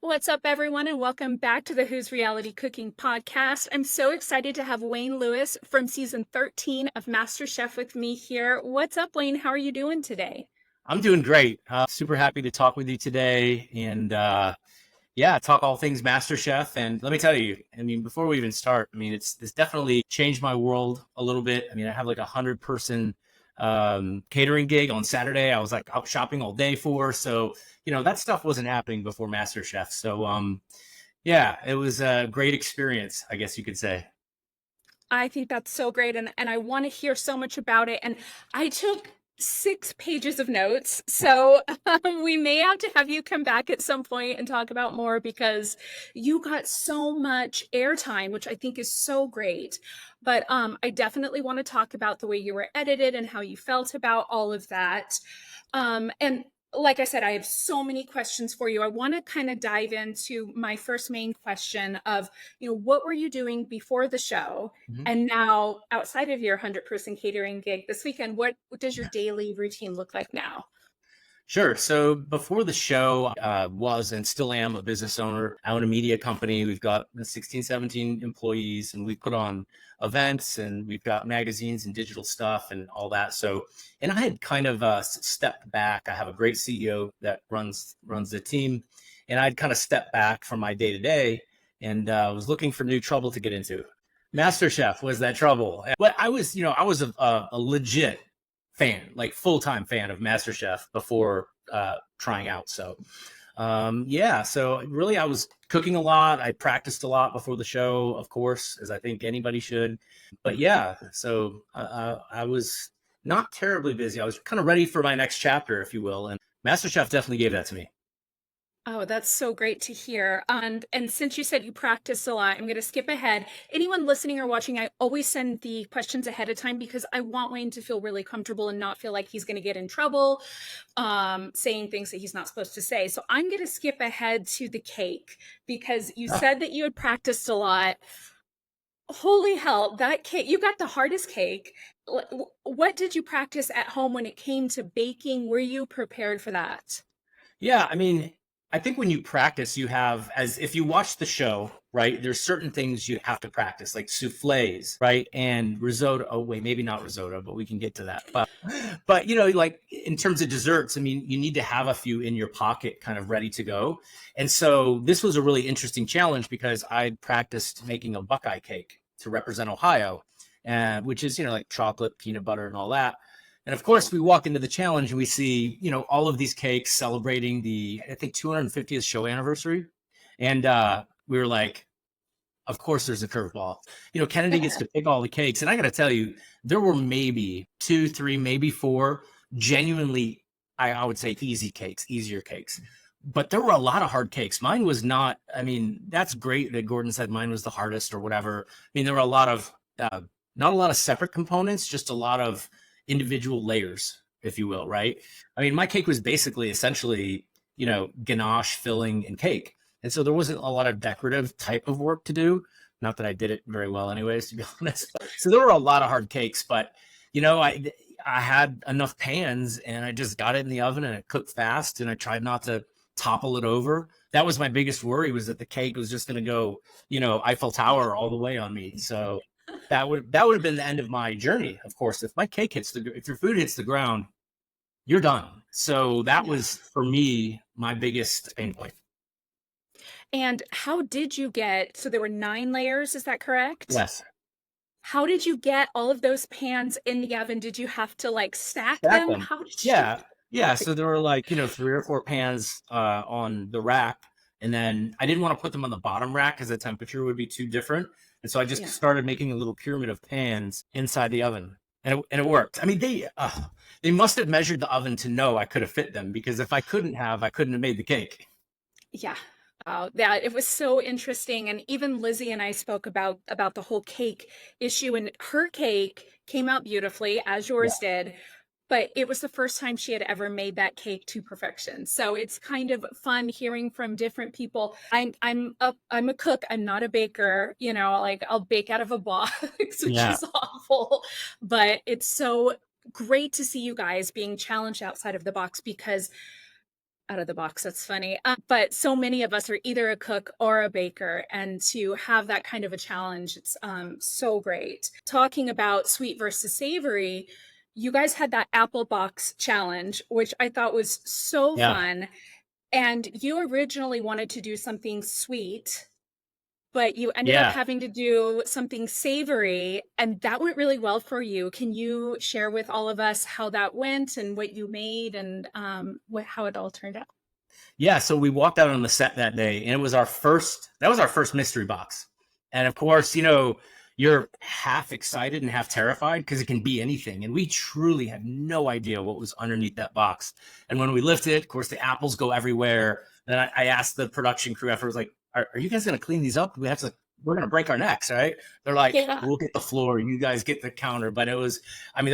What's up, everyone, and welcome back to the Who's Reality Cooking podcast. I'm so excited to have Wayne Lewis from season 13 of MasterChef with me here. What's up, Wayne? How are you doing today? I'm doing great. Super happy to talk with you today and yeah, talk all things MasterChef. And let me tell you, I mean, before we even start, I mean, it's definitely changed my world a little bit. I mean, I have like 100-person catering gig on Saturday. I was like out shopping all day for, so that stuff wasn't happening before MasterChef. So yeah, it was a great experience, I guess you could say. I think that's so great, and I want to hear so much about it. And I took 6 pages of notes, so we may have to have you come back at some point and talk about more because you got so much airtime, which I think is so great. But I definitely want to talk about the way you were edited and how you felt about all of that. And like I said, I have so many questions for you. I want to kind of dive into my first main question of, what were you doing before the show? Mhm. And now outside of your 100-person catering gig this weekend, what does your daily routine look like now? Sure. So before the show, was and still am a business owner. I own a media company. We've got 16, 17 employees, and we put on events, and we've got magazines and digital stuff and all that. So, and I had kind of stepped back. I have a great CEO that runs the team, and I'd kind of stepped back from my day to day, and was looking for new trouble to get into. MasterChef was that trouble. But I was a legit fan, like full-time fan of MasterChef before trying out. So yeah, so really I was cooking a lot. I practiced a lot before the show, of course, as I think anybody should. But yeah, so I was not terribly busy. I was kind of ready for my next chapter, if you will. And MasterChef definitely gave that to me. Oh, that's so great to hear. And since you said you practice a lot, I'm going to skip ahead. Anyone listening or watching, I always send the questions ahead of time because I want Wayne to feel really comfortable and not feel like he's going to get in trouble saying things that he's not supposed to say. So I'm going to skip ahead to the cake because you Ah, said that you had practiced a lot. Holy hell, that cake, you got the hardest cake. What did you practice at home when it came to baking? Were you prepared for that? yeah, I mean, I think when you practice, you have, as if you watch the show, right? There's certain things you have to practice, like souffles, right? And risotto. Oh, wait, maybe not risotto, but we can get to that. But like in terms of desserts, I mean, you need to have a few in your pocket, kind of ready to go. And so this was a really interesting challenge because I practiced making a Buckeye cake to represent Ohio, which is like chocolate, peanut butter, and all that. And of course, we walk into the challenge and we see, all of these cakes celebrating the, I think, 250th show anniversary. And we were like, of course, there's a curveball. Kennedy gets to pick all the cakes. And I got to tell you, there were maybe two, three, maybe four genuinely, I would say, easier cakes. But there were a lot of hard cakes. Mine was not, I mean, that's great that Gordon said mine was the hardest or whatever. I mean, there were a lot of, not a lot of separate components, just a lot of individual layers, if you will, right? I mean, my cake was basically essentially, ganache, filling, and cake. And so there wasn't a lot of decorative type of work to do. Not that I did it very well, anyways, to be honest. So there were a lot of hard cakes, but I had enough pans and I just got it in the oven and it cooked fast and I tried not to topple it over. That was my biggest worry, was that the cake was just going to go, Eiffel Tower all the way on me. So that would have been the end of my journey. Of course, if your food hits the ground, you're done. So that Yeah. was for me my biggest pain point. And how did you get, so there were 9 layers, is that correct? Yes. How did you get all of those pans in the oven? Did you have to like stack Stack them? them. How did you Yeah. Yeah. So there were like, 3 or 4 pans on the rack. And then I didn't want to put them on the bottom rack because the temperature would be too different. And so I just Yeah. started making a little pyramid of pans inside the oven. And it worked. I mean, they must have measured the oven to know I could have fit them, because if I couldn't have, I couldn't have made the cake. Yeah. Yeah, it was so interesting. And even Lizzie and I spoke about the whole cake issue, and her cake came out beautifully, as Yeah. yours did. But it was the first time she had ever made that cake to perfection. So it's kind of fun hearing from different people. I'm a cook. I'm not a baker. Like I'll bake out of a box, which Yeah. is awful. But it's so great to see you guys being challenged outside of the box because out of the box. That's funny. But so many of us are either a cook or a baker, and to have that kind of a challenge, it's so great. Talking about sweet versus savory, you guys had that apple box challenge, which I thought was so Yeah. fun. And you originally wanted to do something sweet, but you ended up Yeah. having to do something savory, and that went really well for you. Can you share with all of us how that went and what you made and how it all turned out? Yeah, so we walked out on the set that day, and that was our first mystery box. And of course, you're half excited and half terrified because it can be anything. And we truly had no idea what was underneath that box. And when we lifted it, of course, the apples go everywhere. And I asked the production crew afterwards, like, are you guys going to clean these up? We're going to break our necks, right? They're like, Yeah. we'll get the floor, you guys get the counter. But there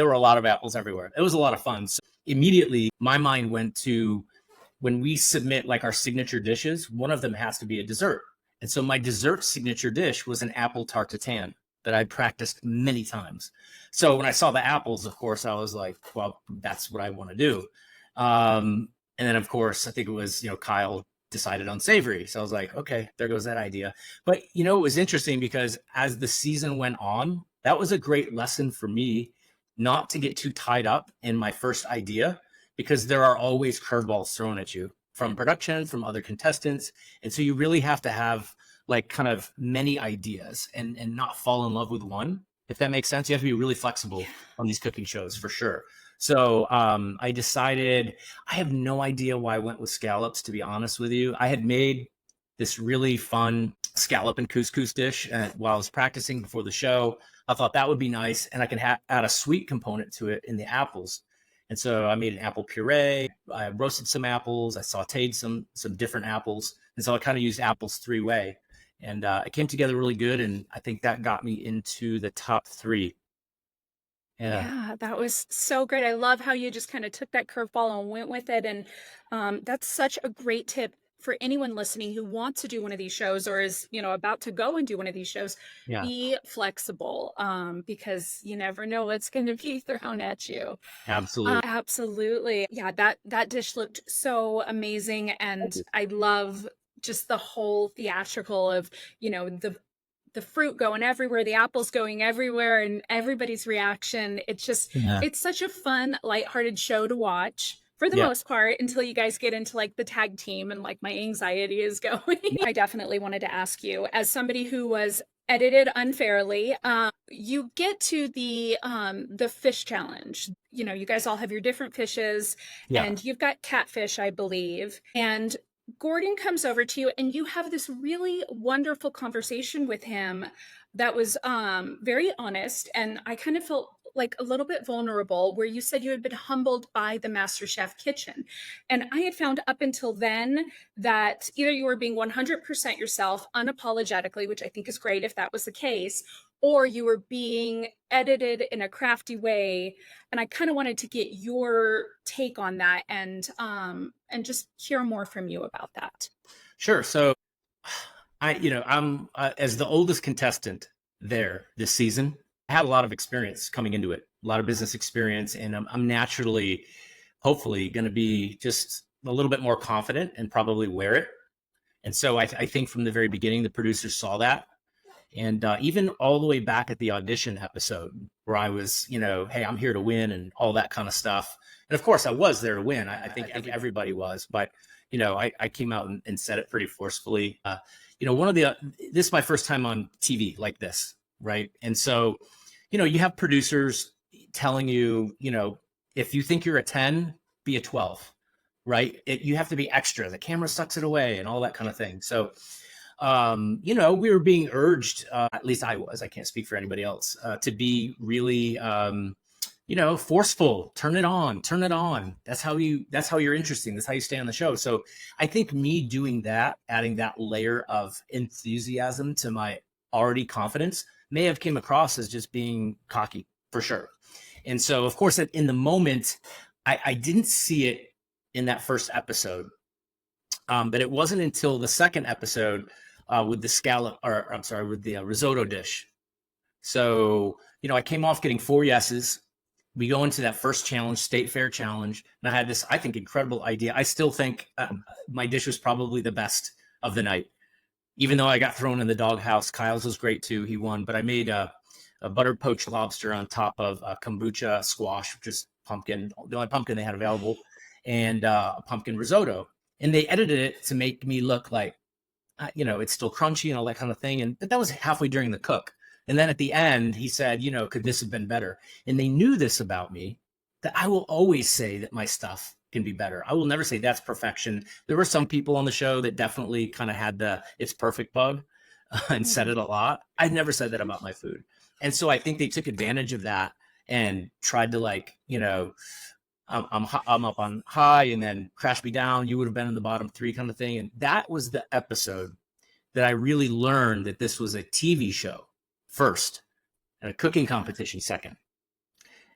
were a lot of apples everywhere. It was a lot of fun. So immediately my mind went to, when we submit like our signature dishes, one of them has to be a dessert. And so my dessert signature dish was an apple tarte tatin that I practiced many times. So when I saw the apples, of course, I was like, well, that's what I want to do. And then, of course, I think it was, Kyle decided on savory. So I was like, okay, there goes that idea. But, it was interesting because as the season went on, that was a great lesson for me not to get too tied up in my first idea, because there are always curveballs thrown at you from production, from other contestants. And so you really have to have like kind of many ideas and not fall in love with one, if that makes sense. You have to be really flexible on these cooking shows for sure. So I decided, I have no idea why I went with scallops, to be honest with you. I had made this really fun scallop and couscous dish while I was practicing before the show. I thought that would be nice, and I can add a sweet component to it in the apples. And so I made an apple puree. I roasted some apples. I sauteed some different apples. And so I kind of used apples three-way. And it came together really good. And I think that got me into the top 3. Yeah. Yeah, that was so great. I love how you just kind of took that curveball and went with it. And that's such a great tip for anyone listening who wants to do one of these shows or is, about to go and do one of these shows. Yeah. Be flexible, because you never know what's going to be thrown at you. Absolutely. Absolutely. Yeah, that dish looked so amazing, and I love just the whole theatrical of, the fruit going everywhere, the apples going everywhere, and everybody's reaction. It's such a fun, lighthearted show to watch for the most part, until you guys get into like the tag team and like my anxiety is going. I definitely wanted to ask you, as somebody who was edited unfairly, you get to the fish challenge. You guys all have your different fishes, and you've got catfish, I believe. And Gordon comes over to you, and you have this really wonderful conversation with him that was very honest, and I kind of felt like a little bit vulnerable, where you said you had been humbled by the MasterChef kitchen. And I had found up until then that either you were being 100% yourself unapologetically, which I think is great if that was the case, or you were being edited in a crafty way. And I kind of wanted to get your take on that, and just hear more from you about that. Sure. So I'm as the oldest contestant there this season, I had a lot of experience coming into it, a lot of business experience, and I'm naturally, hopefully, going to be just a little bit more confident and probably wear it. And so I think from the very beginning, the producers saw that. And even all the way back at the audition episode where I was, hey, I'm here to win and all that kind of stuff. And of course I was there to win. I think everybody was, but I came out and said it pretty forcefully. This is my first time on TV like this. Right. And so, you have producers telling you, if you think you're a 10, be a 12, right? You have to be extra. The camera sucks it away and all that kind of thing. So, we were being urged, at least I was, I can't speak for anybody else, to be really, forceful. Turn it on. That's how you're interesting. That's how you stay on the show. So I think me doing that, adding that layer of enthusiasm to my already confidence, may have came across as just being cocky for sure. And so, of course, in the moment, I didn't see it in that first episode. But it wasn't until the second episode with the risotto dish. So, I came off getting 4 yeses, we go into that first challenge, State Fair challenge, and I had this, I think, incredible idea. I still think my dish was probably the best of the night, even though I got thrown in the doghouse. Kyle's was great too. He won, but I made a buttered poached lobster on top of kombucha squash, which is pumpkin, the only pumpkin they had available, and a pumpkin risotto. And they edited it to make me look like, it's still crunchy and all that kind of thing. But that was halfway during the cook. And then at the end, he said, could this have been better? And they knew this about me, that I will always say that my stuff can be better. I will never say that's perfection. There were some people on the show that definitely kind of had the it's perfect bug and said it a lot. I never said that about my food. And so I think they took advantage of that and tried to I'm up on high and then crash me down. You would have been in the bottom three kind of thing. And that was the episode that I really learned that this was a TV show first and a cooking competition second.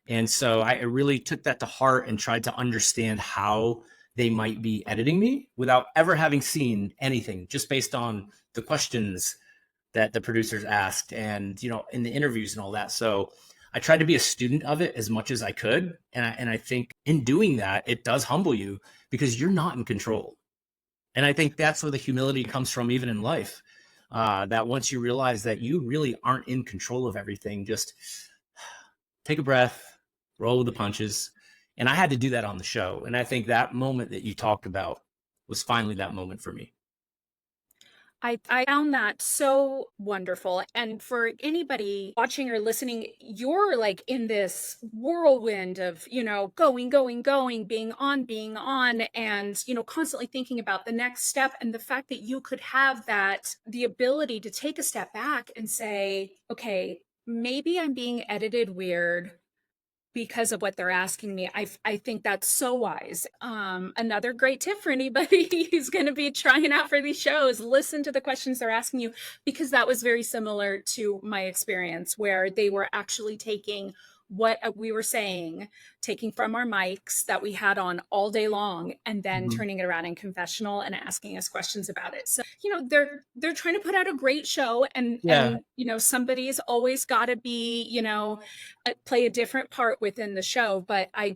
And so I really took that to heart and tried to understand how they might be editing me without ever having seen anything, just based on the questions that the producers asked and, in the interviews and all that. So I tried to be a student of it as much as I could. And I think in doing that, it does humble you because you're not in control. And I think that's where the humility comes from, even in life, that once you realize that you really aren't in control of everything, just take a breath, roll with the punches. And I had to do that on the show. And I think that moment that you talked about was finally that moment for me. I found that so wonderful. And for anybody watching or listening, you're like in this whirlwind of, going, being on, and, constantly thinking about the next step. And the fact that you could have the ability to take a step back and say, okay, maybe I'm being edited weird because of what they're asking me. I think that's so wise. Another great tip for anybody who's going to be trying out for these shows, listen to the questions they're asking you, because that was very similar to my experience where they were actually taking what we were saying, taking from our mics that we had on all day long, and then turning it around in confessional and asking us questions about it. So, they're trying to put out a great show, and somebody's always got to be, play a different part within the show. But I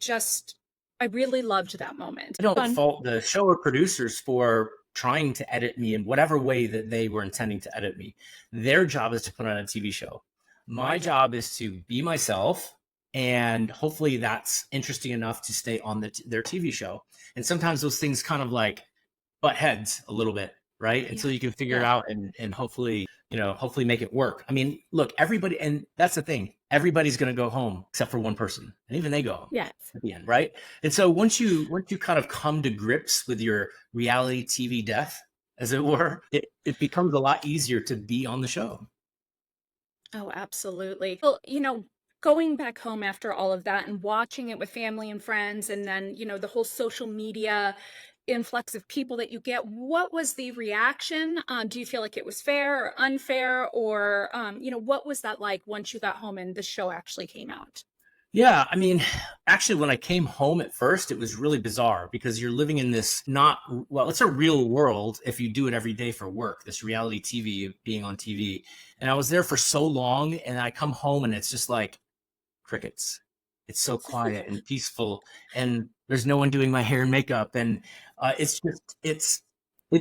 really loved that moment. I don't fault the show or producers for trying to edit me in whatever way that they were intending to edit me. Their job is to put on a TV show. My job is to be myself. And hopefully that's interesting enough to stay on their TV show. And sometimes those things kind of like butt heads a little bit, right? Until you can figure it out and hopefully make it work. I mean, look, everybody, and that's the thing, everybody's going to go home except for one person. And even they go home at the end, right? And so once you kind of come to grips with your reality TV death, as it were, it becomes a lot easier to be on the show. Oh, absolutely. Well, going back home after all of that and watching it with family and friends, and then, the whole social media influx of people that you get, what was the reaction? Do you feel like it was fair or unfair? Or, what was that like once you got home and the show actually came out? Yeah, I mean, actually, when I came home at first, it was really bizarre because you're living in this it's a real world if you do it every day for work, this reality TV, being on TV. And I was there for so long, and I come home and it's just like crickets. It's so quiet and peaceful, and there's no one doing my hair and makeup. And it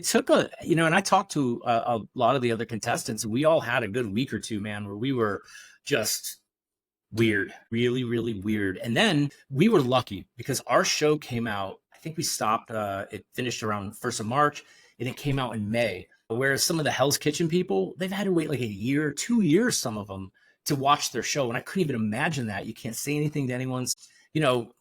took and I talked to a lot of the other contestants, and we all had a good week or two, man, where we were just weird, really, really weird. And then we were lucky because our show came out, I think we stopped, it finished around 1st of March, and it came out in May. Whereas some of the Hell's Kitchen people, they've had to wait like a year, 2 years, some of them, to watch their show. And I couldn't even imagine that. You can't say anything to anyone.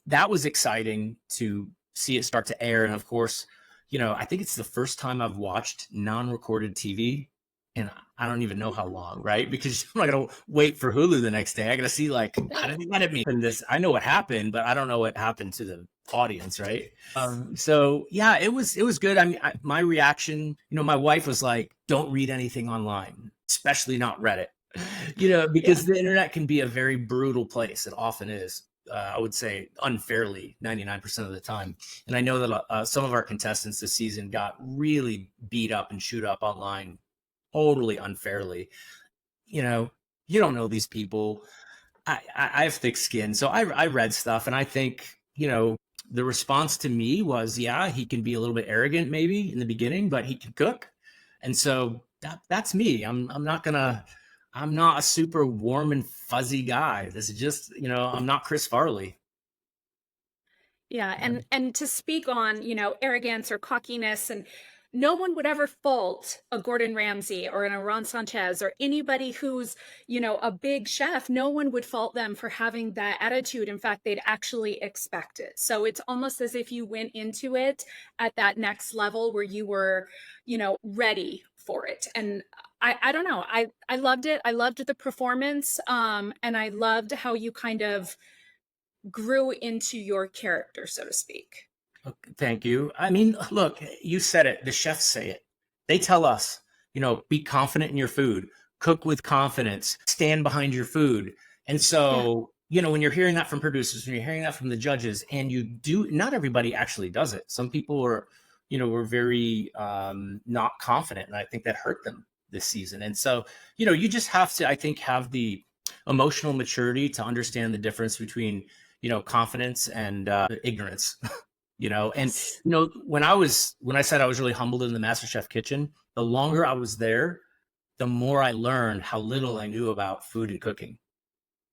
That was exciting to see it start to air. And of course, I think it's the first time I've watched non-recorded TV, and I don't even know how long, right? Because I'm not going to wait for Hulu the next day. I got to see, like, how did they edit me in this? I know what happened, but I don't know what happened to the audience, right? So yeah, it was good. I mean, my reaction, my wife was like, don't read anything online, especially not Reddit, because the internet can be a very brutal place. It often is. I would say unfairly 99% of the time. And I know that some of our contestants this season got really beat up and shoot up online totally unfairly. You don't know these people. I have thick skin, so I read stuff, and I think, the response to me was, yeah, he can be a little bit arrogant maybe in the beginning, but he can cook, and so that's me. I'm not a super warm and fuzzy guy. This is just, I'm not Chris Farley. Yeah, Yeah. and to speak on, arrogance or cockiness, and no one would ever fault a Gordon Ramsay or an Aaron Sanchez or anybody who's, a big chef. No one would fault them for having that attitude. In fact, they'd actually expect it. So it's almost as if you went into it at that next level where you were, ready for it. And I don't know. I loved it. I loved the performance. And I loved how you kind of grew into your character, so to speak. Thank you. I mean, look, you said it. The chefs say it. They tell us, be confident in your food, cook with confidence, stand behind your food. And Yeah. so, when you're hearing that from producers, when you're hearing that from the judges, and not everybody actually does it. Some people were very not confident, and I think that hurt them this season. And so, you just have to, I think, have the emotional maturity to understand the difference between, confidence and ignorance. And Yes. when I said I was really humbled in the MasterChef kitchen, the longer I was there, the more I learned how little I knew about food and cooking,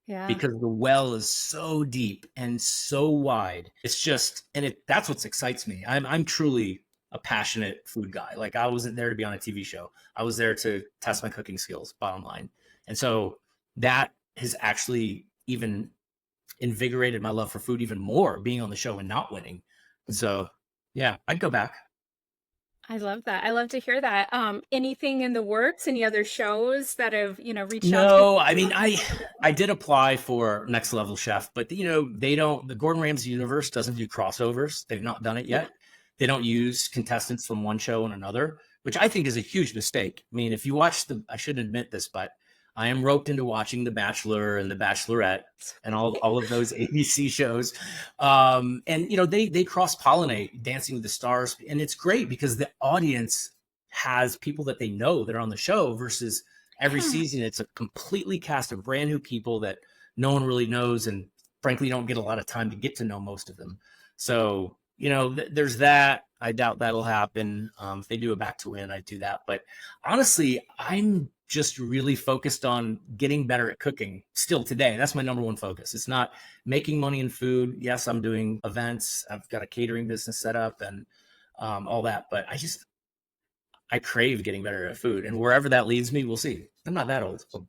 Yeah. because the well is so deep and so wide. It's just, and that's what excites me. I'm truly a passionate food guy. Like, I wasn't there to be on a TV show. I was there to test my cooking skills, bottom line. And so that has actually even invigorated my love for food even more, being on the show and not winning. So yeah, I'd go back. I love that. I love to hear that. Anything in the works? Any other shows that have, reached out to you? No, I mean, I did apply for Next Level Chef, but they don't. The Gordon Ramsay universe doesn't do crossovers. They've not done it Yeah. yet. They don't use contestants from one show and another, which I think is a huge mistake. I mean, if you watch I shouldn't admit this, but I am roped into watching The Bachelor and The Bachelorette and all of those ABC shows. And they cross pollinate Dancing with the Stars, and it's great because the audience has people that they know that are on the show, versus every Yeah. season it's a completely cast of brand new people that no one really knows, and frankly don't get a lot of time to get to know most of them. So there's that. I doubt that'll happen. If they do a back to win, I'd do that. But honestly, I'm just really focused on getting better at cooking still today. That's my number one focus. It's not making money in food. Yes, I'm doing events. I've got a catering business set up and all that. But I crave getting better at food. And wherever that leads me, we'll see. I'm not that old. So.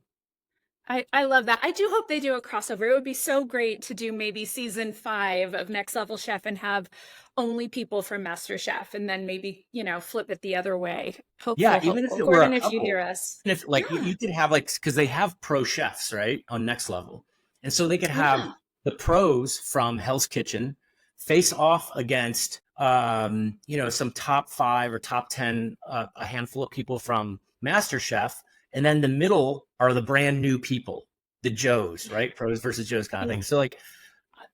I love that. I do hope they do a crossover. It would be so great to do maybe season 5 of Next Level Chef and have only people from MasterChef, and then maybe, flip it the other way. Yeah, Hopeful, even if hopeful. it were a Gordon, if you couple. hear us. And if, like, Yeah. you could have, like, because they have pro chefs, right, on Next Level. And so they could have Yeah. the pros from Hell's Kitchen face off against, some top 5 or top 10, a handful of people from MasterChef. And then the middle are the brand new people, the Joes, right? Pros versus Joes kind of Yeah. thing. So, like,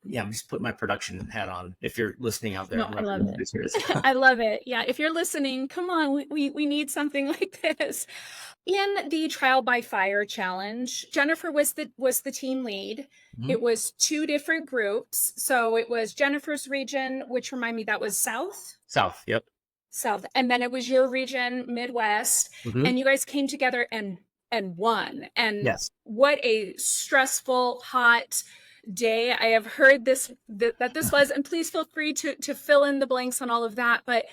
yeah, I'm just putting my production hat on. If you're listening out there, No, I'm I love it. producers. I love it. Yeah, if you're listening, come on, we need something like this. In the trial by fire challenge, Jennifer was the team lead. Mhm. It was 2 different groups. So it was Jennifer's region, which remind me that was South, yep. South, and then it was your region, Midwest, Hmm. and you guys came together and won. And Yes. what a stressful, hot day. I have heard that this was, and please feel free to fill in the blanks on all of that. But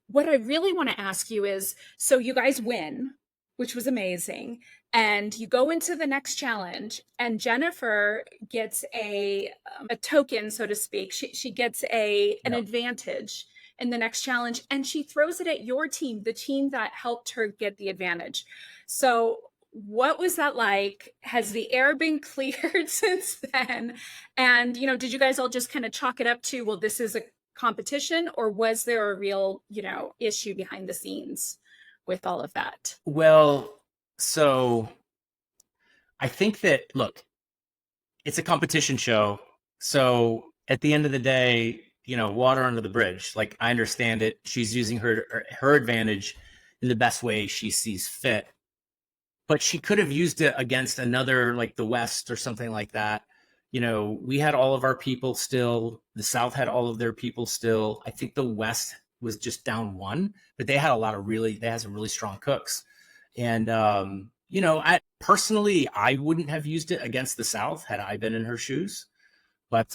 what I really want to ask you is, so you guys win, which was amazing, and you go into the next challenge, and Jennifer gets a token, so to speak. She gets an Yep. advantage in the next challenge, and she throws it at your team, the team that helped her get the advantage. So what was that like? Has the air been cleared since then? And did you guys all just kind of chalk it up to, well, this is a competition, or was there a real issue behind the scenes with all of that? Well, so I think that, look, it's a competition show. So at the end of the day, water under the bridge. Like, I understand it. She's using her advantage in the best way she sees fit. but she could have used it against another, like the West or something like that. You know, we had all of our people still. The South had all of their people still. I think the West was just down one, but they had a lot of they had some really strong cooks. And, you know, I wouldn't have used it against the South had I been in her shoes. But,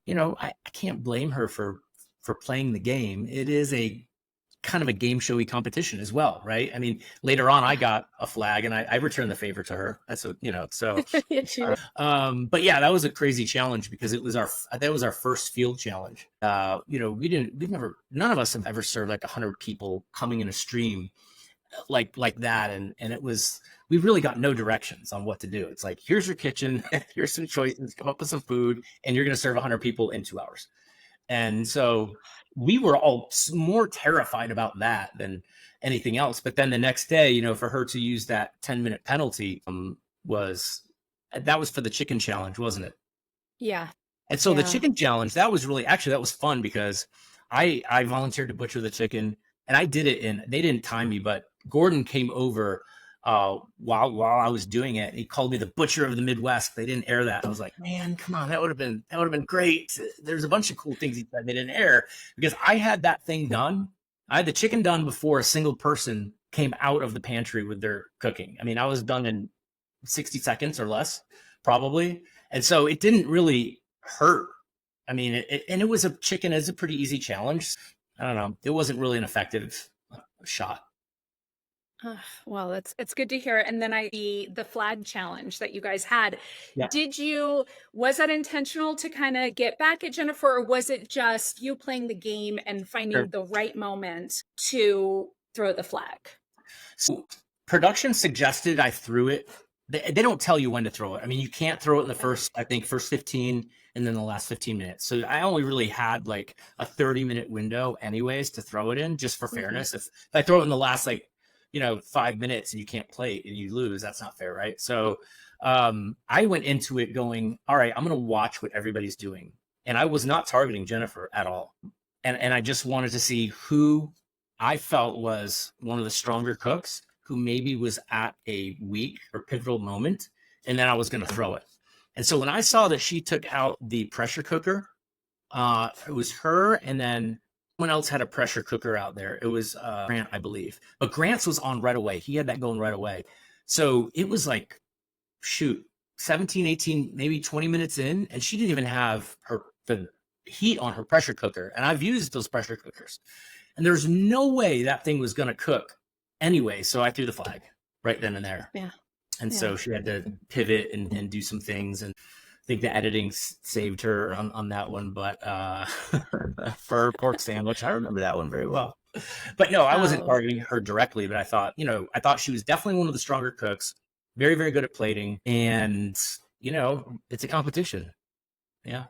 you know, I can't blame her for playing the game. It is a kind of a game showy competition as well, right? I mean, later on, I got a flag and I returned the favor to her. That's what, you know, so. But yeah, that was a crazy challenge because that was our first field challenge. You know, none of us have ever served like 100 people coming in a stream like that, and it was, we really got no directions on what to do. It's like, here's your kitchen, here's some choices, come up with some food, and you're going to serve 100 people in 2 hours. And so we were all more terrified about that than anything else. But then the next day, you know, for her to use that 10-minute penalty was for the chicken challenge, wasn't it? Yeah. And so the Yeah. chicken challenge, that was fun because I volunteered to butcher the chicken, and I did it they didn't time me, but Gordon came over while I was doing it. He called me the butcher of the Midwest. They didn't air that. I was like, man, come on, that would have been great. There's a bunch of cool things he said they didn't air because I had that thing done. I had the chicken done before a single person came out of the pantry with their cooking. I mean, I was done in 60 seconds or less, probably. And so it didn't really hurt. I mean, it was a chicken is a pretty easy challenge. I don't know. It wasn't really an effective shot. Well, it's good to hear. And then the flag challenge that you guys had. Yeah. Was that intentional to kind of get back at Jennifer, or was it just you playing the game and finding the right moment to throw the flag? So production suggested I threw it. They don't tell you when to throw it. I mean, you can't throw it in the first 15 and then the last 15 minutes. So I only really had like a 30-minute window anyways to throw it in, just for fairness. If I throw it in the last 5 minutes and you can't play it and you lose, that's not fair, right? So I went into it going, all right, I'm going to watch what everybody's doing. And I was not targeting Jennifer at all. And I just wanted to see who I felt was one of the stronger cooks, who maybe was at a weak or pivotal moment, and then I was going to throw it. And so when I saw that she took out the pressure cooker, it was her, and then someone else had a pressure cooker out there. It was Grant, I believe. But Grant's was on right away. He had that going right away. So it was like, 17, 18, maybe 20 minutes in, and she didn't even have the heat on her pressure cooker. And I've used those pressure cookers. And there's no way that thing was going to cook anyway. So I threw the flag right then and there. Yeah. And so she had to pivot and do some things. And I think the editing saved her on that one. But for pork sandwich, I remember that one very well. But no, I wasn't targeting her directly. But I thought she was definitely one of the stronger cooks. Very, very good at plating. And, it's a competition. Yeah.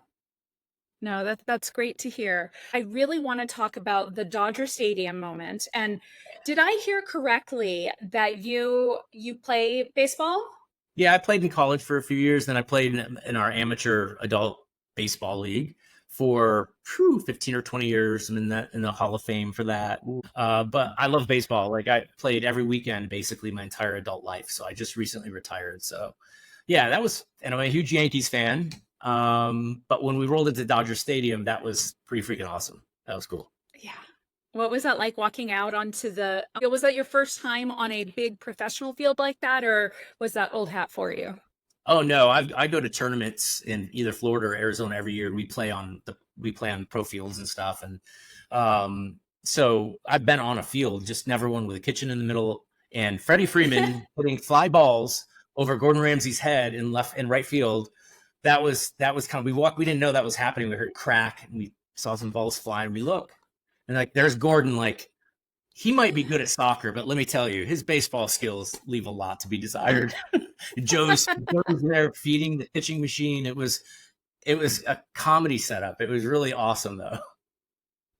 No, that's great to hear. I really want to talk about the Dodger Stadium moment. And did I hear correctly that you play baseball? Yeah, I played in college for a few years. Then I played in our amateur adult baseball league for 15 or 20 years. I'm in the Hall of Fame for that. But I love baseball. Like, I played every weekend basically my entire adult life. So I just recently retired. So yeah, and I'm a huge Yankees fan. But when we rolled into Dodger Stadium, that was pretty freaking awesome. That was cool. Yeah. What was that like walking out onto was that your first time on a big professional field like that, or was that old hat for you? Oh no, I go to tournaments in either Florida or Arizona every year. We play on pro fields and stuff. And, so I've been on a field, just never one with a kitchen in the middle, and Freddie Freeman putting fly balls over Gordon Ramsay's head in left and right field. That was kind of, we didn't know that was happening. We heard crack and we saw some balls fly, and we look, and there's Gordon. He might be good at soccer, but let me tell you, his baseball skills leave a lot to be desired. Joe's there feeding the pitching machine. It was a comedy setup. It was really awesome though.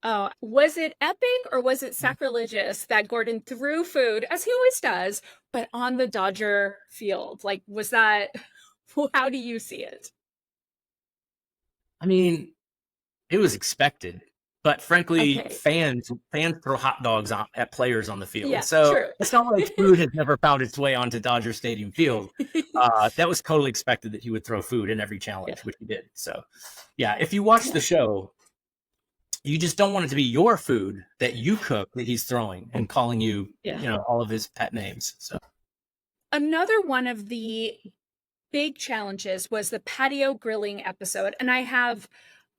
Oh, was it epic or was it sacrilegious that Gordon threw food, as he always does, but on the Dodger field? Was that, how do you see it? I mean, it was expected. But frankly, Okay. fans throw hot dogs at players on the field. Yeah, So true. it's not like food has never found its way onto Dodger Stadium field. That was totally expected that he would throw food in every Yeah. challenge, which he did. So yeah, if you watch the show, you just don't want it to be your food that you cook that he's throwing and calling you, Yeah. all of his pet names. So Another one of the big challenges was the patio grilling episode. And I have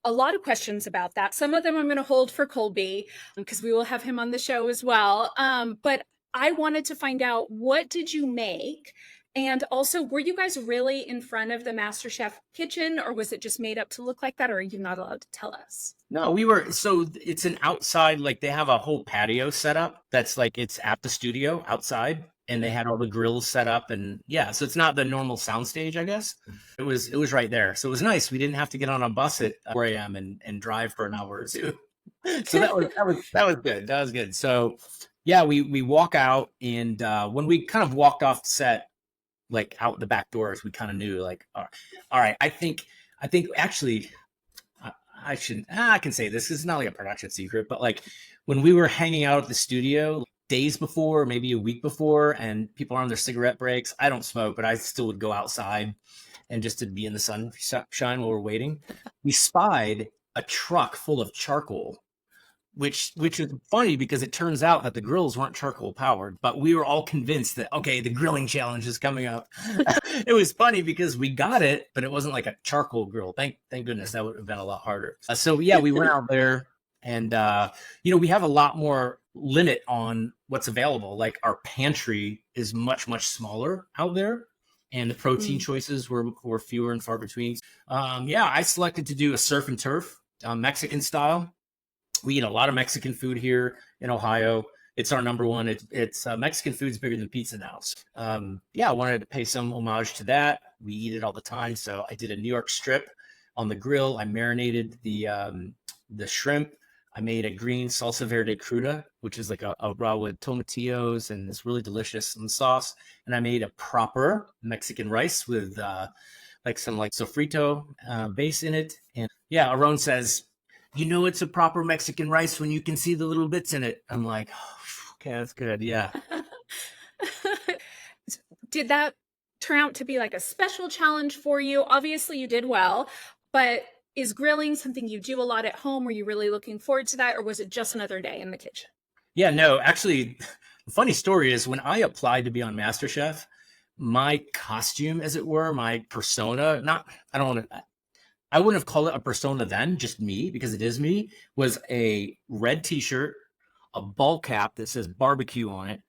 a lot of questions about that. Some of them I'm going to hold for Colby because we will have him on the show as well. But I wanted to find out, what did you make? And also, were you guys really in front of the MasterChef kitchen, or was it just made up to look like that, or are you not allowed to tell us? no, we were. So it's an outside, like they have a whole patio set up. That's like it's at the studio outside, and they had all the grills set up, and yeah. So it's not the normal soundstage, I guess. It was right there, so it was nice. We didn't have to get on a bus at 4 a.m. and drive for an hour or two. So that was good. That was good. So yeah, we walk out, and when we kind of walked off set, like out the back doors, we kind of knew like, all right, I think actually I shouldn't. I can say this. It's not like a production secret, but like when we were hanging out at the studio days before, maybe a week before, and people are on their cigarette breaks. I don't smoke, but I still would go outside and just to be in the sunshine while we're waiting. We spied a truck full of charcoal, which is funny because it turns out that the grills weren't charcoal powered, but we were all convinced that, okay, the grilling challenge is coming up. It was funny because we got it, but it wasn't like a charcoal grill. Thank goodness. That would have been a lot harder. So yeah, we went out there, and we have a lot more limit on what's available. Like our pantry is much smaller out there, and the protein choices were fewer and far between. Yeah, I selected to do a surf and turf, Mexican style. We eat a lot of Mexican food here in Ohio. It's our number one. It's Mexican food's bigger than pizza now. Yeah, I wanted to pay some homage to that. We eat it all the time. So I did a New York strip on the grill. I marinated the shrimp. I made a green salsa verde cruda, which is like a raw with tomatillos, and it's really delicious in the sauce. And I made a proper Mexican rice with like some like sofrito base in it. And yeah, Aron says, it's a proper Mexican rice when you can see the little bits in it. I'm like, oh, okay, that's good. Yeah. Did that turn out to be like a special challenge for you? Obviously, you did well, but is grilling something you do a lot at home? Were you really looking forward to that, or was it just another day in the kitchen? Yeah, no, actually, the funny story is when I applied to be on MasterChef, my costume, as it were, my persona, I wouldn't have called it a persona then, just me, because it is me, was a red t-shirt, a ball cap that says barbecue on it.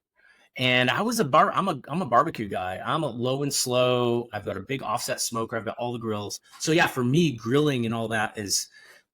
And I'm a barbecue guy. I'm a low and slow. I've got a big offset smoker. I've got all the grills. So yeah, for me, grilling and all that is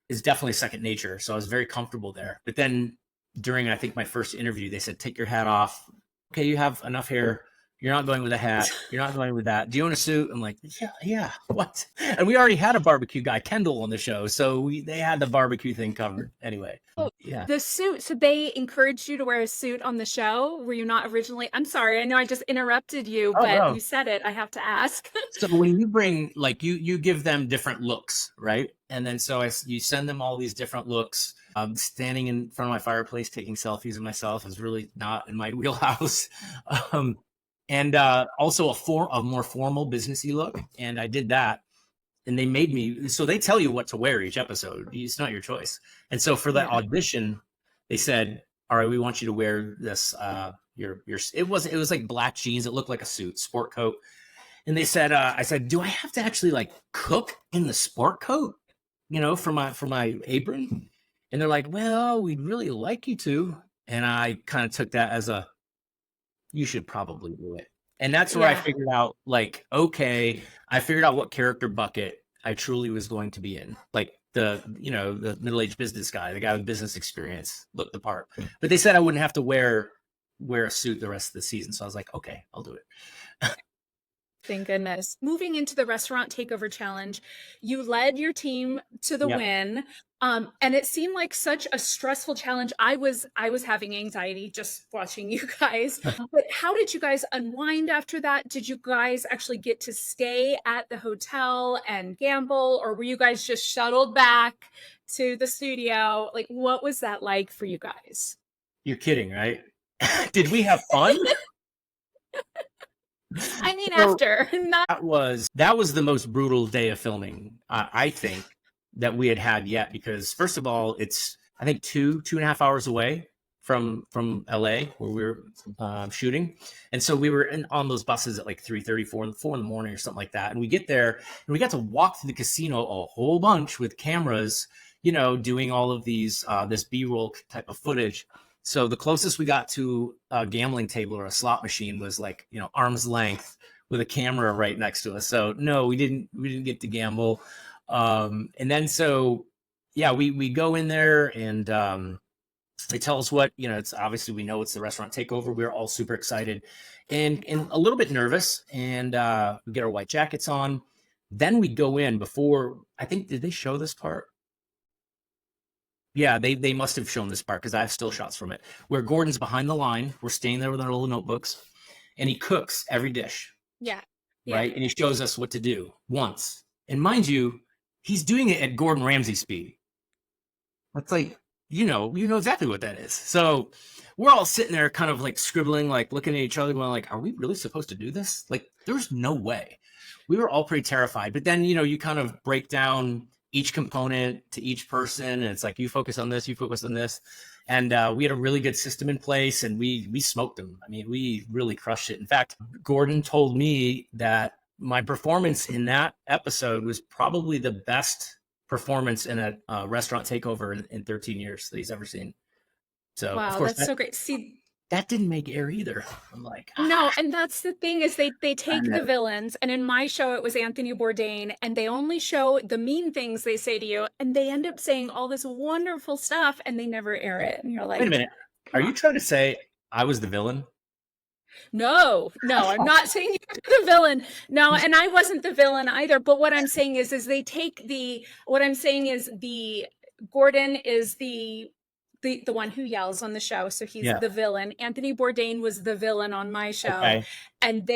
definitely second nature. So I was very comfortable there. But then during, I think, my first interview, they said, take your hat off. Okay, you have enough hair. You're not going with a hat. You're not going with that. Do you want a suit? I'm like, yeah. What? And we already had a barbecue guy, Kendall, on the show, so they had the barbecue thing covered. Anyway, Oh, yeah. the suit. So they encouraged you to wear a suit on the show. Were you not originally? I'm sorry. I know I just interrupted you, Oh, but no. you said it. I have to ask. So when you bring, like, you give them different looks, right? And then so you send them all these different looks. Standing in front of my fireplace taking selfies of myself is really not in my wheelhouse. And also a more formal businessy look. And I did that, and they made me. So they tell you what to wear each episode. It's not your choice. And so for that audition, they said, "All right, we want you to wear this. Your it was like black jeans. It looked like a suit, sport coat." And they said, "I said, do I have to actually like cook in the sport coat? For my apron?" And they're like, "Well, we'd really like you to." And I kind of took that as you should probably do it. And that's where I figured out, like, okay, I figured out what character bucket I truly was going to be in. Like the middle-aged business guy, the guy with business experience, looked the part. But they said I wouldn't have to wear a suit the rest of the season. So I was like, okay, I'll do it. Thank goodness. Moving into the restaurant takeover challenge, you led your team to the Yeah. win. And it seemed like such a stressful challenge. I was having anxiety just watching you guys. But how did you guys unwind after that? Did you guys actually get to stay at the hotel and gamble, or were you guys just shuttled back to the studio? Like, what was that like for you guys? You're kidding, right? Did we have fun? I mean, So after, not. that was the most brutal day of filming, I think, that we had yet. Because first of all, it's I think 2.5 hours away from LA where we were shooting, and so we were on those buses at like 3:30, 4 in the morning or something like that. And we get there and we got to walk through the casino a whole bunch with cameras, doing all of these this B-roll type of footage. So the closest we got to a gambling table or a slot machine was like, arm's length with a camera right next to us. So no, we didn't get to gamble. And then so yeah, we go in there and they tell us what, it's obviously we know it's the restaurant takeover. We're all super excited and a little bit nervous, and we get our white jackets on. Then we go in before, I think, did they show this part? Yeah, they must have shown this part because I have still shots from it where Gordon's behind the line. We're staying there with our little notebooks, and he cooks every dish, Yeah. Yeah. right? And he shows us what to do once. And mind you, he's doing it at Gordon Ramsay speed. That's like, you know exactly what that is. So we're all sitting there kind of like scribbling, like looking at each other, going like, are we really supposed to do this? Like, there's no way. We were all pretty terrified. But then, you kind of break down each component to each person. And it's like, you focus on this, you focus on this. And we had a really good system in place, and we smoked them. I mean, we really crushed it. In fact, Gordon told me that my performance in that episode was probably the best performance in a restaurant takeover in 13 years that he's ever seen. So of Wow, course that's so great. See, that didn't make air either. I'm like, no, and that's the thing is they I take know. the villains, and in my show it was Anthony Bourdain, and they only show the mean things they say to you, and they end up saying all this wonderful stuff, and they never air it. And you're Wait a like, minute. Are come you on. trying to say I was the villain? No, no, I'm not saying you're the villain. No, and I wasn't the villain either. But what I'm saying is they take the. What I'm saying is the Gordon is the one who yells on the show, so he's Yeah. the villain. Anthony Bourdain was the villain on my show, Okay. and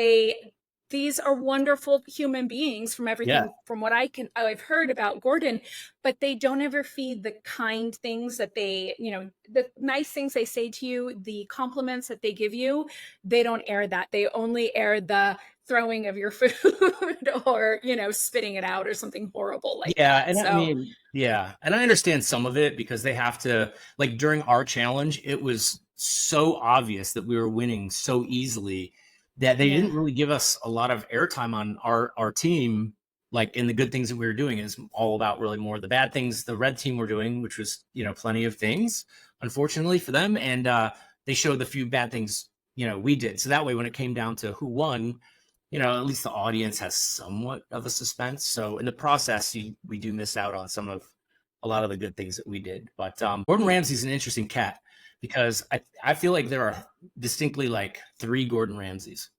these are wonderful human beings from Yeah. everything from what I've heard about Gordon, but they don't ever feed the kind things that the nice things they say to you, the compliments that they give you. They don't air that. They only air the throwing of your food or spitting it out or something horrible like Yeah, that. and I So mean, yeah, and I understand some of it because they have to, like, during our challenge, it was so obvious that we were winning so easily that they yeah. didn't really give us a lot of airtime on our team. Like, in the good things that we were doing is all about really more the bad things the red team were doing, which was, plenty of things, unfortunately for them. And they showed the few bad things, we did. So that way, when it came down to who won, at least the audience has somewhat of a suspense. So in the process, we do miss out on a lot of the good things that we did. But Gordon Ramsay's an interesting cat because I feel like there are distinctly like three Gordon Ramsays.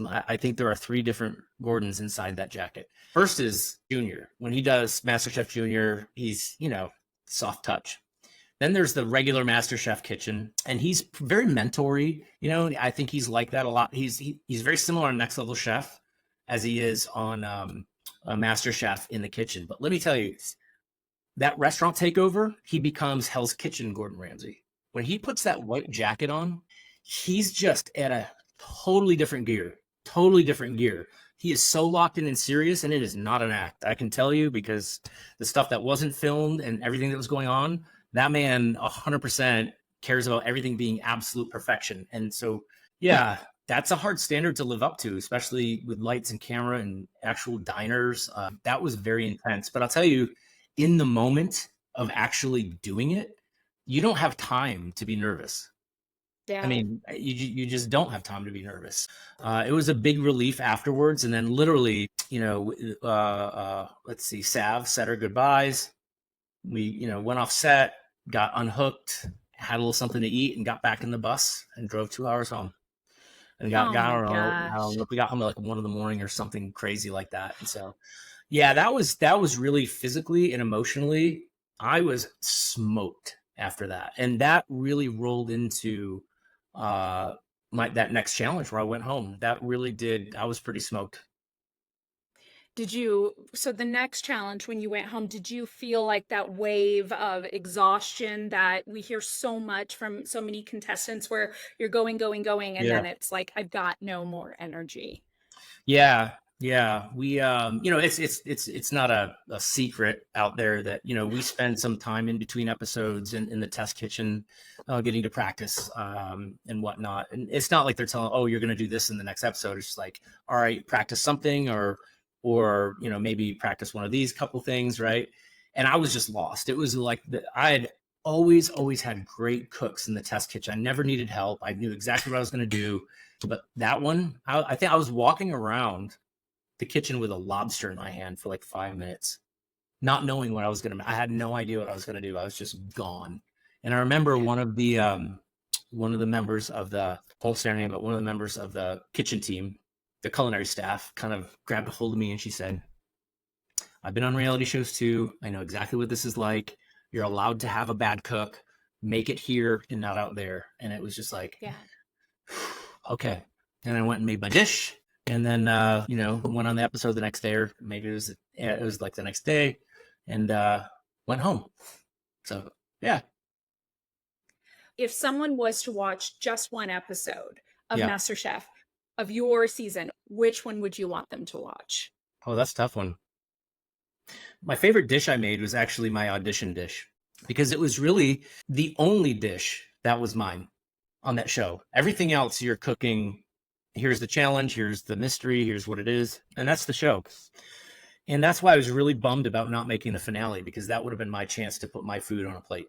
I think there are three different Gordons inside that jacket. First is Junior. When he does MasterChef Junior, he's, soft touch. Then there's the regular MasterChef kitchen, and he's very mentory. I think he's like that a lot. He's very similar on Next Level Chef as he is on MasterChef in the kitchen. But let me tell you, that restaurant takeover, he becomes Hell's Kitchen Gordon Ramsay. When he puts that white jacket on, he's just at a totally different gear. Totally different gear. He is so locked in and serious, and it is not an act. I can tell you because the stuff that wasn't filmed and everything that was going on, that man 100% cares about everything being absolute perfection. And so, yeah, that's a hard standard to live up to, especially with lights and camera and actual diners. That was very intense. But I'll tell you, in the moment of actually doing it, you don't have time to be nervous. I Yeah. mean, you just don't have time to be nervous. It was a big relief afterwards. And then literally, let's see, Sav said her goodbyes. We, went off set, got unhooked, had a little something to eat, and got back in the bus and drove 2 hours home. And Oh I my I don't know gosh. if we got home at like 1 in the morning or something crazy like that. And so, yeah, that was really physically and emotionally. I was smoked after that, and that really rolled into uh my that next challenge where I went home. That really did. I was pretty smoked. So the next challenge when you went home, did you feel like that wave of exhaustion that we hear so much from so many contestants where you're going, going, going, and Yeah. then it's like, I've got no more energy? Yeah, yeah. We it's not a secret out there that, we spend some time in between episodes in the test kitchen, getting to practice and whatnot. And it's not like they're telling, oh, you're gonna do this in the next episode. It's just like, all right, practice something or maybe practice one of these couple things, right? And I was just lost. It was like I had always had great cooks in the test kitchen. I never needed help. I knew exactly what I was gonna do. But that one, I think I was walking around the kitchen with a lobster in my hand for like 5 minutes, not knowing what I was gonna. I had no idea what I was gonna do. I was just gone. And I remember one of the members of the whole ceremony, but one of the members of the kitchen team, the culinary staff, kind of grabbed a hold of me and she said, "I've been on reality shows too. I know exactly what this is like. You're allowed to have a bad cook. Make it here and not out there." And it was just like, Yeah. okay. And I went and made my dish, and then went on the episode the next day, or maybe it was like the next day, and went home. So yeah, If someone was to watch just one episode of yeah. MasterChef of your season, which one would you want them to watch? Oh, that's a tough one. My favorite dish I made was actually my audition dish because it was really the only dish that was mine on that show. Everything else you're cooking. Here's the challenge. Here's the mystery. Here's what it is, and that's the show. And that's why I was really bummed about not making the finale, because that would have been my chance to put my food on a plate.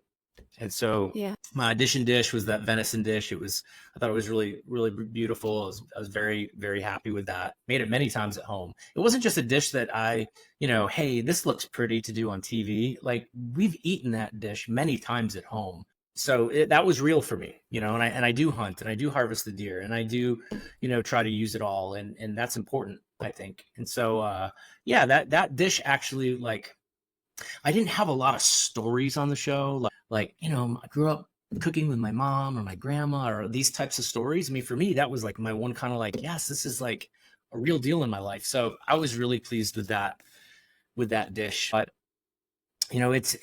And so Yeah. my audition dish was that venison dish. I thought it was really, really beautiful. I was very, very happy with that. Made it many times at home. It wasn't just a dish that hey, this looks pretty to do on TV. Like, we've eaten that dish many times at home. So that was real for me, and I do hunt and I do harvest the deer and I do, try to use it all. And that's important, I think. And so, yeah, that dish actually, like, I didn't have a lot of stories on the show. I grew up cooking with my mom or my grandma or these types of stories. I mean, for me, that was like my one kind of like, yes, this is like a real deal in my life. So I was really pleased with that dish. But it's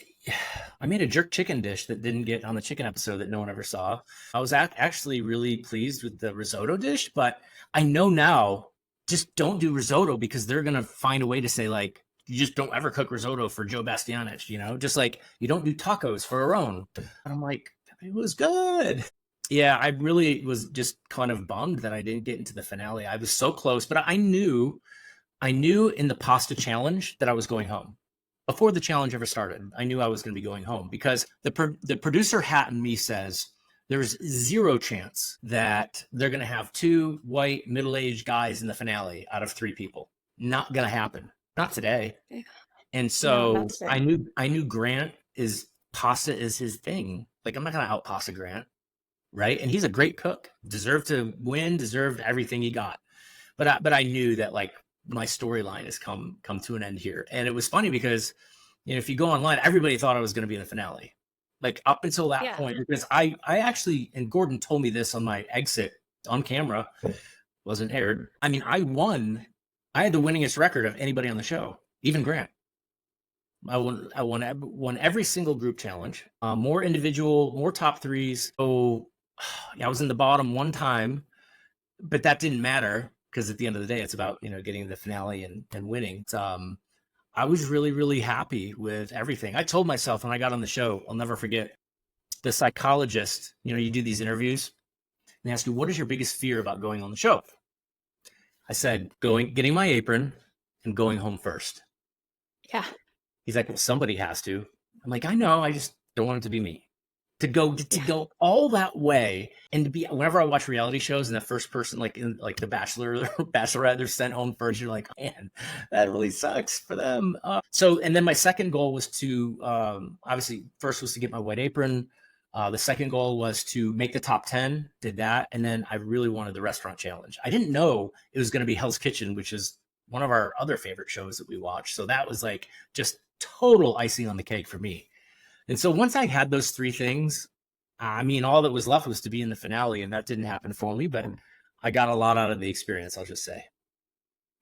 I made a jerk chicken dish that didn't get on the chicken episode that no one ever saw. I was actually really pleased with the risotto dish, but I know now, just don't do risotto, because they're gonna find a way to say, like, you just don't ever cook risotto for Joe Bastianich, just like you don't do tacos for Aaron. And I'm like, it was good. Yeah, I really was just kind of bummed that I didn't get into the finale. I was so close, but I knew in the pasta challenge that I was going home. Before the challenge ever started, I knew I was going to be going home, because the producer hat in me says there's zero chance that they're going to have two white middle-aged guys in the finale out of three people. Not going to happen. Not today. And No, so not today. I knew Grant is pasta is his thing. Like, I'm not going to out pasta Grant, right? And he's a great cook. Deserved to win. Deserved everything he got. But I knew that, like, my storyline has come to an end here. And it was funny because, if you go online, everybody thought I was going to be in the finale, like, up until that Yeah. point. Because I actually, and Gordon told me this on my exit on camera, wasn't aired. I mean, I had the winningest record of anybody on the show, even Grant. I won every single group challenge, more individual, more top threes. So yeah, I was in the bottom one time, but that didn't matter, because at the end of the day, it's about, getting the finale and winning. I was really, really happy with everything. I told myself when I got on the show, I'll never forget, the psychologist, you do these interviews and they ask you, what is your biggest fear about going on the show? I said, getting my apron and going home first. Yeah. He's like, well, somebody has to. I'm like, I know, I just don't want it to be me. To Yeah. go all that way, and to be, whenever I watch reality shows and the first person, like in like The Bachelor or Bachelorette, they're sent home first, you're like, man, that really sucks for them. And then my second goal was to, obviously, first was to get my white apron. The second goal was to make the top 10, did that. And then I really wanted the restaurant challenge. I didn't know it was going to be Hell's Kitchen, which is one of our other favorite shows that we watch. So that was like just total icing on the cake for me. And so once I had those three things, I mean, all that was left was to be in the finale, and that didn't happen for me, but I got a lot out of the experience, I'll just say.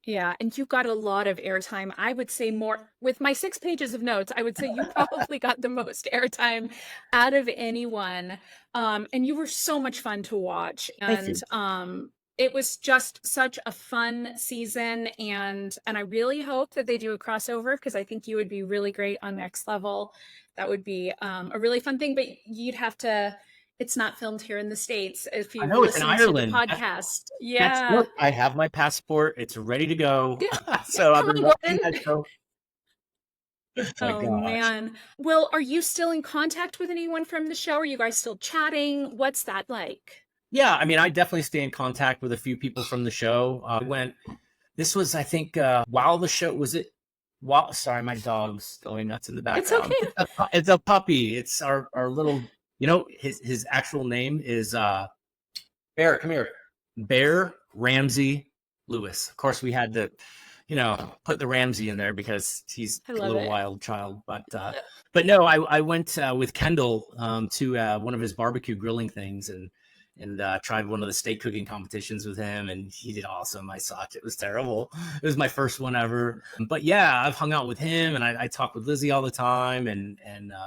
Yeah, and you got a lot of airtime. I would say more with my 6 pages of notes. I would say you probably got the most airtime out of anyone. And you were so much fun to watch. Thank And you. it was just such a fun season. And I really hope that they do a crossover because I think you would be really great on Next Level. That would be a really fun thing. But you'd have to. It's not filmed here in the States. If I you know it's in listen to the Ireland. podcast, That's yeah. look, I have my passport. It's ready to go. Yeah. So I've Come been on, watching Gordon. that show. Oh my Oh gosh. man. Well, are you still in contact with anyone from the show? Are you guys still chatting? What's that like? Yeah, I mean, I definitely stay in contact with a few people from the show. This was, I think, while the show was it. While, sorry, my dog's going nuts in the It's background. okay. It's a puppy. It's our little, his actual name is Bear. Come here, Bear Ramsey Lewis. Of course, we had to, put the Ramsey in there because he's I a love little it. wild child. But no, I went with Kendall to one of his barbecue grilling things and tried one of the steak cooking competitions with him, and he did awesome. I sucked. It was terrible. It was my first one ever. But yeah, I've hung out with him, and I talk with Lizzie all the time, and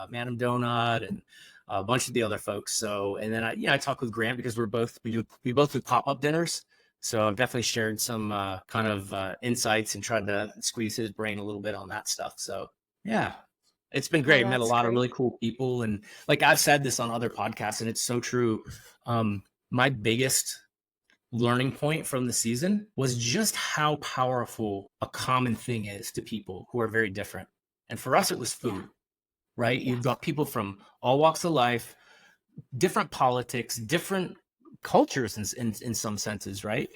Madam Donut, and a bunch of the other folks. So, and then I talk with Grant because we both do pop up dinners. So I've definitely shared some kind of insights and tried to squeeze his brain a little bit on that stuff. So yeah, it's been Oh, great. Met a that's lot of great. really cool people, and like I've said this on other podcasts, and it's so true. My biggest learning point from the season was just how powerful a common thing is to people who are very different. And for us, it was Yeah. food, right? You've Yes. got people from all walks of life, different politics, different cultures in some senses, right?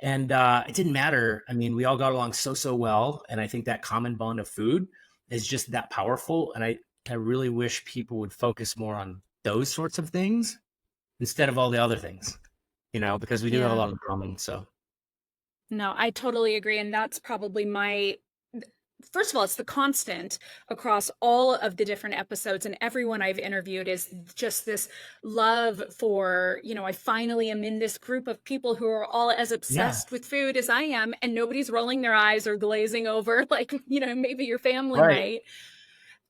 And it didn't matter. I mean, we all got along so well, and I think that common bond of food is just that powerful. And I really wish people would focus more on those sorts of things instead of all the other things, because we do have a Yeah. lot in common. So No, I totally agree. And that's probably first of all, it's the constant across all of the different episodes and everyone I've interviewed is just this love for, I finally am in this group of people who are all as yeah, obsessed with food as I am, and nobody's rolling their eyes or glazing over like, maybe your family right, might.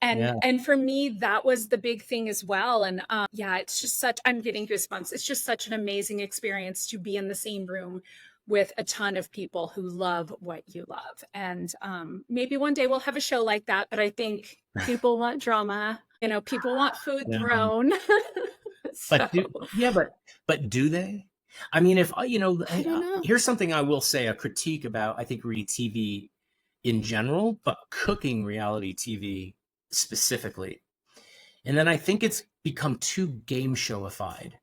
And yeah, and for me, that was the big thing as well. And yeah, it's just I'm getting goosebumps. It's just such an amazing experience to be in the same room with a ton of people who love what you love. And maybe one day we'll have a show like that. But I think people want drama. People want food yeah. thrown. But So but do they? I mean, if I don't know. here's something I will say, a critique about I think reality TV in general, but cooking reality TV specifically. And then I think it's become too game showified.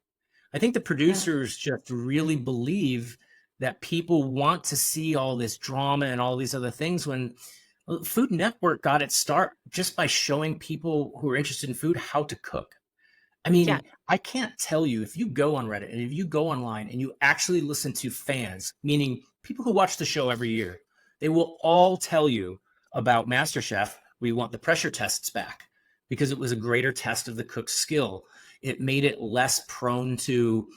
I think the Yeah. producers just really believe that people want to see all this drama and all these other things when Food Network got its start just by showing people who are interested in food how to cook. I Yeah. mean, I can't tell you if you go on Reddit and if you go online and you actually listen to fans, meaning people who watch the show every year, they will all tell you about MasterChef. We want the pressure tests back because it was a greater test of the cook's skill. It made it less prone to,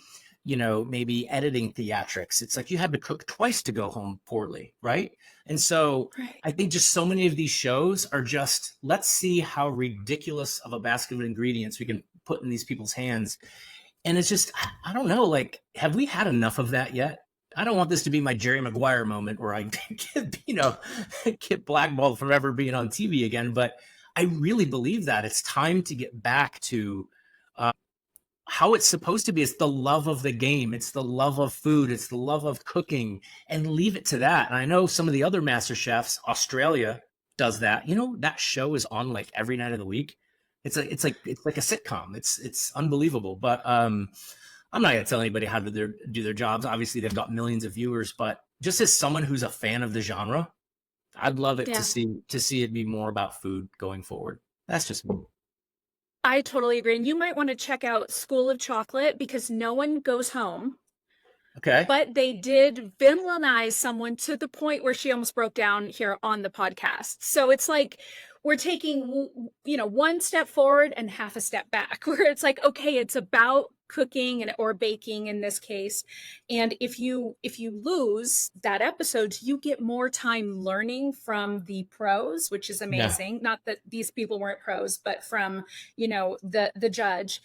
maybe editing theatrics. It's like you had to cook twice to go home poorly, right? And so Right. I think just so many of these shows are just, let's see how ridiculous of a basket of ingredients we can put in these people's hands. And it's just, I don't know, like, have we had enough of that yet? I don't want this to be my Jerry Maguire moment where I get blackballed from ever being on TV again. But I really believe that it's time to get back to how it's supposed to be. It's the love of the game. It's the love of food. It's the love of cooking, and leave it to that. And I know some of the other Master Chefs, Australia does that. That show is on like every night of the week. It's like a sitcom. It's unbelievable. But I'm not going to tell anybody how to do their jobs. Obviously, they've got millions of viewers. But just as someone who's a fan of the genre, I'd love it to Yeah. see it be more about food going forward. That's just me. I totally agree. And you might want to check out School of Chocolate because no one goes home. Okay. But they did villainize someone to the point where she almost broke down here on the podcast. So it's like we're taking, one step forward and half a step back, where it's like, okay, it's about cooking and or baking in this case. And if you lose that episode, you get more time learning from the pros, which is Yeah. amazing. Not that these people weren't pros, but from, the judge,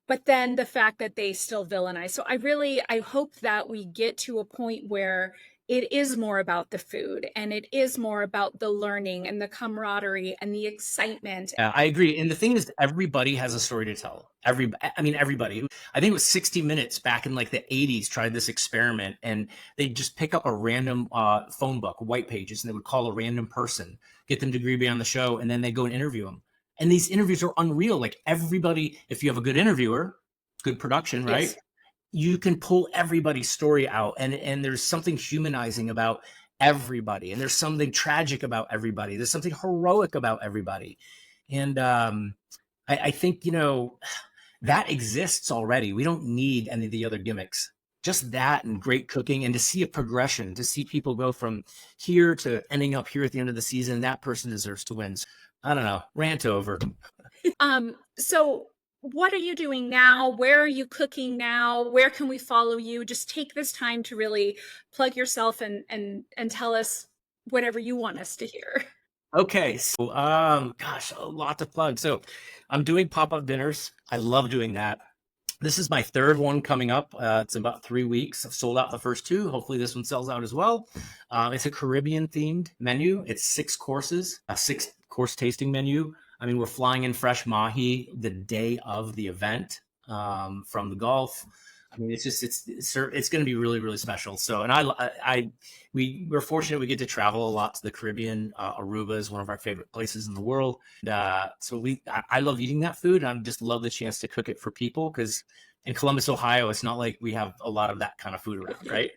but then the fact that they still villainize. So I hope that we get to a point where it is more about the food and it is more about the learning and the camaraderie and the excitement. Yeah, I agree. And the thing is, everybody has a story to tell. Everybody. I think it was 60 Minutes back in like the 80s tried this experiment, and they just pick up a random phone book, white pages, and they would call a random person, get them to agree to be on the show, and then they go and interview them. And these interviews are unreal. Like everybody, if you have a good interviewer, good production, right? Yes. You can pull everybody's story out, and there's something humanizing about everybody, and there's something tragic about everybody, there's something heroic about everybody. And I think that exists already. We don't need any of the other gimmicks, just that and great cooking, and to see a progression, to see people go from here to ending up here at the end of the season. That person deserves to win. I don't know, rant over. So what are you doing now? Where are you cooking now? Where can we follow you? Just take this time to really plug yourself and tell us whatever you want us to hear. Okay, so gosh, a lot to plug. So I'm doing pop-up dinners. I love doing that. This is my third one coming up. It's about 3 weeks. I've sold out the first two. Hopefully this one sells out as well. It's a Caribbean themed menu. It's 6 courses, a 6 course tasting menu. I mean, we're flying in fresh mahi the day of the event from the Gulf. I mean, it's going to be really, really special. So, and we're fortunate we get to travel a lot to the Caribbean. Aruba is one of our favorite places in the world. So I love eating that food. And I just love the chance to cook it for people, because in Columbus, Ohio, it's not like we have a lot of that kind of food around, right?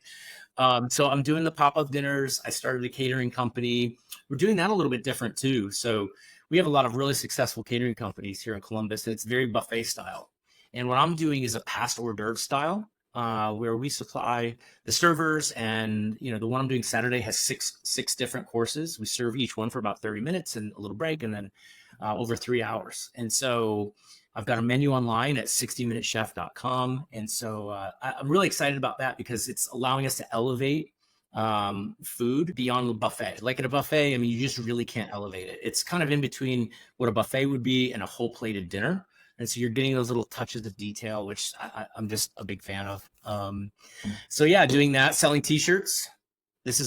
So I'm doing the pop-up dinners. I started a catering company. We're doing that a little bit different too. So we have a lot of really successful catering companies here in Columbus. It's very buffet style. And what I'm doing is a past hors d'oeuvre style, where we supply the servers. And the one I'm doing Saturday has six different courses. We serve each one for about 30 minutes and a little break, and then over 3 hours. And so I've got a menu online at 60minutechef.com. And so I'm really excited about that, because it's allowing us to elevate food beyond the buffet. Like at a buffet, I mean, you just really can't elevate it. It's kind of in between what a buffet would be and a whole plated dinner. And so you're getting those little touches of detail, which I'm just a big fan of. So yeah, doing that, selling t-shirts.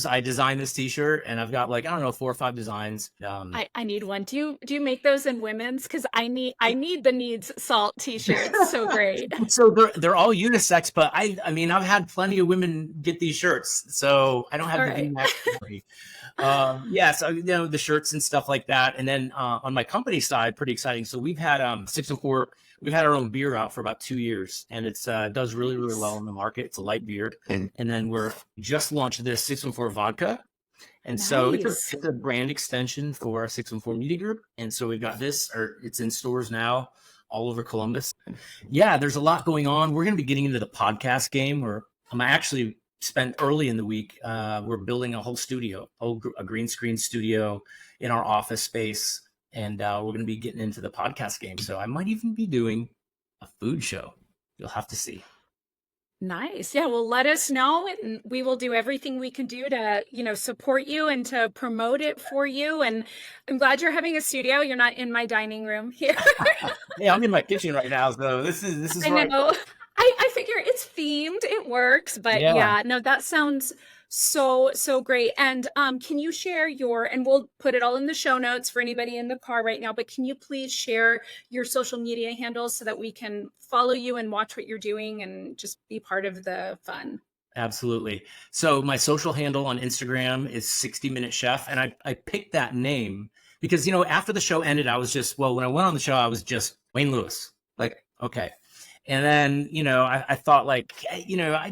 I designed this t-shirt, and I've got 4 or 5 designs. I need one. Do you make those in women's? Because I need the Needs Salt t-shirts. So great. So they're all unisex, but I mean, I've had plenty of women get these shirts, so I don't have All to right. be that. Yeah, so the shirts and stuff like that. And then on my company side, pretty exciting. So we've had 604. We've had our own beer out for about 2 years, and it's does really, really well in the market. It's a light beer. And then we're just launched this 614 vodka. And so Nice. it's a brand extension for our 614 Media Group. And so we've got this, or it's in stores now all over Columbus. Yeah, there's a lot going on. We're going to be getting into the podcast game, where I'm actually spent early in the week. We're building a whole studio, a green screen studio in our office space. And we're going to be getting into the podcast game. So I might even be doing a food show. You'll have to see. Nice. Yeah, well, let us know, and we will do everything we can do to, support you and to promote it for you. And I'm glad you're having a studio. You're not in my dining room here. Yeah, I'm in my kitchen right now, so this is I right. know. I figure it's themed. It works. But Yeah. yeah, no, that sounds so great. And can you share and we'll put it all in the show notes for anybody in the car right now, but can you please share your social media handles so that we can follow you and watch what you're doing and just be part of the fun? Absolutely. So my social handle on Instagram is 60 Minute Chef. And I picked that name because, after the show ended, I was just, when I went on the show, I was just Wayne Lewis. Like, okay. And then, I thought I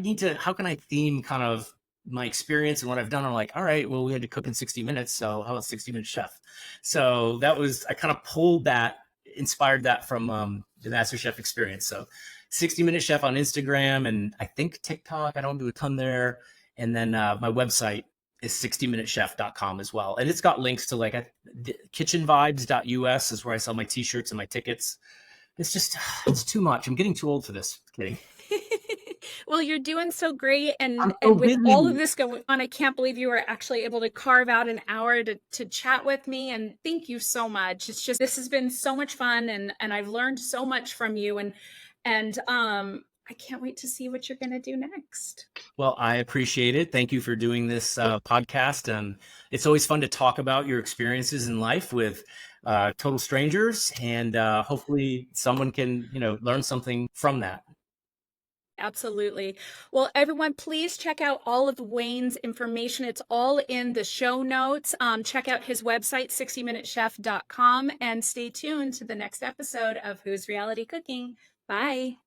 need to, how can I theme kind of my experience and what I've done? I'm like, all right, well, we had to cook in 60 minutes. So how about 60 Minute Chef? So I kind of pulled that inspired that from the MasterChef experience. So 60-Minute Chef on Instagram and I think TikTok. I don't do a ton there. And then my website is 60minutechef.com as well. And it's got links to like kitchenvibes.us is where I sell my t-shirts and my tickets. It's just, it's too much. I'm getting too old for this. Kidding. Well, you're doing so great, I'm so and with all of busy. this going on, I can't believe you were actually able to carve out an hour to chat with me. And thank you so much. It's just this has been so much fun, and I've learned so much from you, and I can't wait to see what you're gonna do next. Well, I appreciate it. Thank you for doing this podcast. It's always fun to talk about your experiences in life with total strangers, and hopefully someone can, learn something from that. Absolutely. Well, everyone, please check out all of Wayne's information. It's all in the show notes. Check out his website, 60minutechef.com, and stay tuned to the next episode of Who's Reality Cooking. Bye.